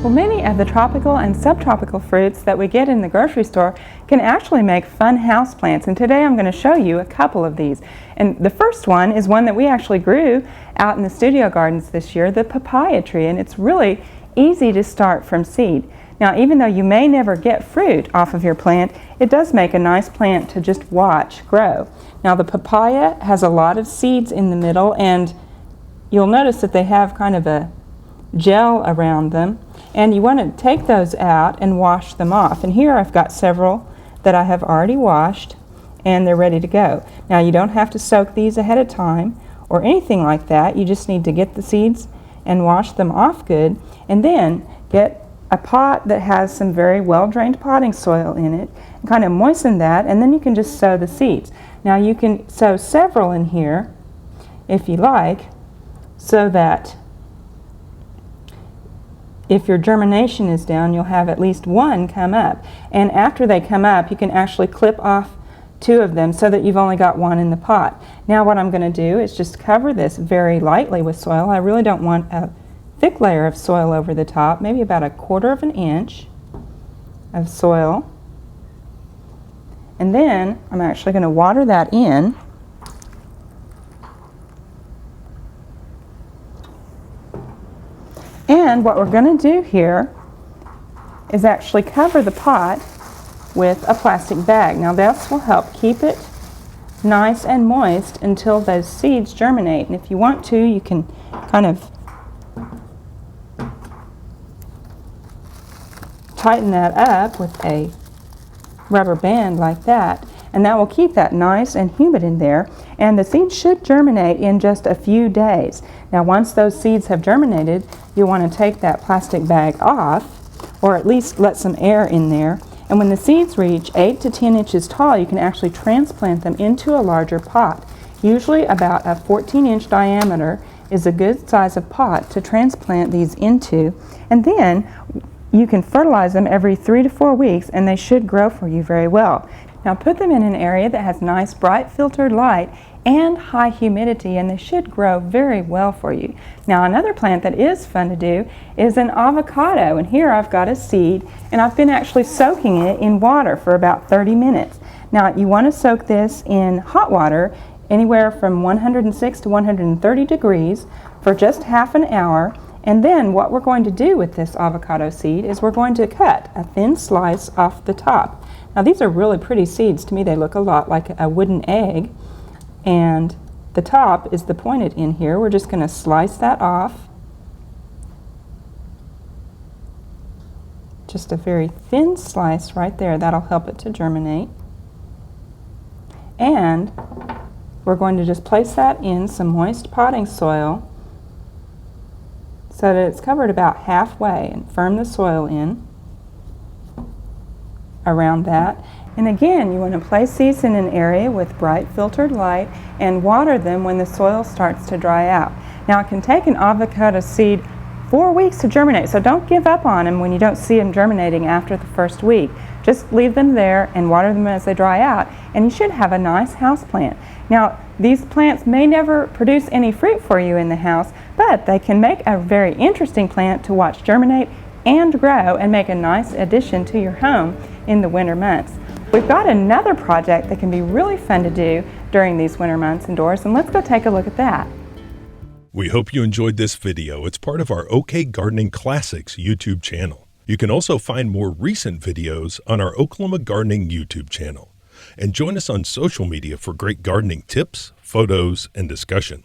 Well, many of the tropical and subtropical fruits that we get in the grocery store can actually make fun houseplants, and today I'm going to show you a couple of these. And the first one is one that we actually grew out in the studio gardens this year, the papaya tree, and it's really easy to start from seed. Now, even though you may never get fruit off of your plant, it does make a nice plant to just watch grow. Now, the papaya has a lot of seeds in the middle, and you'll notice that they have kind of a gel around them, and you want to take those out and wash them off. And here I've got several that I have already washed, and they're ready to go. Now, you don't have to soak these ahead of time or anything like that. You just need to get the seeds and wash them off good, and then get a pot that has some very well-drained potting soil in it, and kind of moisten that, and then you can just sow the seeds. Now, you can sow several in here if you like, so that if your germination is down, you'll have at least one come up. And after they come up, you can actually clip off two of them so that you've only got one in the pot. Now, what I'm going to do is just cover this very lightly with soil. I really don't want a thick layer of soil over the top, maybe about 1/4 of an inch of soil. And then I'm actually going to water that in. And what we're going to do here is actually cover the pot with a plastic bag. Now, this will help keep it nice and moist until those seeds germinate. And if you want to, you can kind of tighten that up with a rubber band like that, and that will keep that nice and humid in there, and the seeds should germinate in just a few days. Now, once those seeds have germinated, you want to take that plastic bag off, or at least let some air in there, and when the seeds reach 8 to 10 inches tall, you can actually transplant them into a larger pot. Usually about a 14-inch diameter is a good size of pot to transplant these into, and then you can fertilize them every 3 to 4 weeks, and they should grow for you very well. Now, put them in an area that has nice, bright, filtered light and high humidity, and they should grow very well for you. Now, another plant that is fun to do is an avocado, and here I've got a seed, and I've been actually soaking it in water for about 30 minutes. Now, you want to soak this in hot water, anywhere from 106 to 130 degrees, for just half an hour. And then what we're going to do with this avocado seed is we're going to cut a thin slice off the top. Now, these are really pretty seeds. To me, they look a lot like a wooden egg, and the top is the pointed end here. We're just going to slice that off. Just a very thin slice right there. That'll help it to germinate. And we're going to just place that in some moist potting soil so that it's covered about halfway, and firm the soil in around that. And again, you want to place these in an area with bright filtered light and water them when the soil starts to dry out. Now, it can take an avocado seed 4 weeks to germinate, so don't give up on them when you don't see them germinating after the first week. Just leave them there and water them as they dry out, and you should have a nice house plant. Now, these plants may never produce any fruit for you in the house, but they can make a very interesting plant to watch germinate and grow and make a nice addition to your home in the winter months. We've got another project that can be really fun to do during these winter months indoors, and let's go take a look at that. We hope you enjoyed this video. It's part of our OK Gardening Classics YouTube channel. You can also find more recent videos on our Oklahoma Gardening YouTube channel. And join us on social media for great gardening tips, photos, and discussion.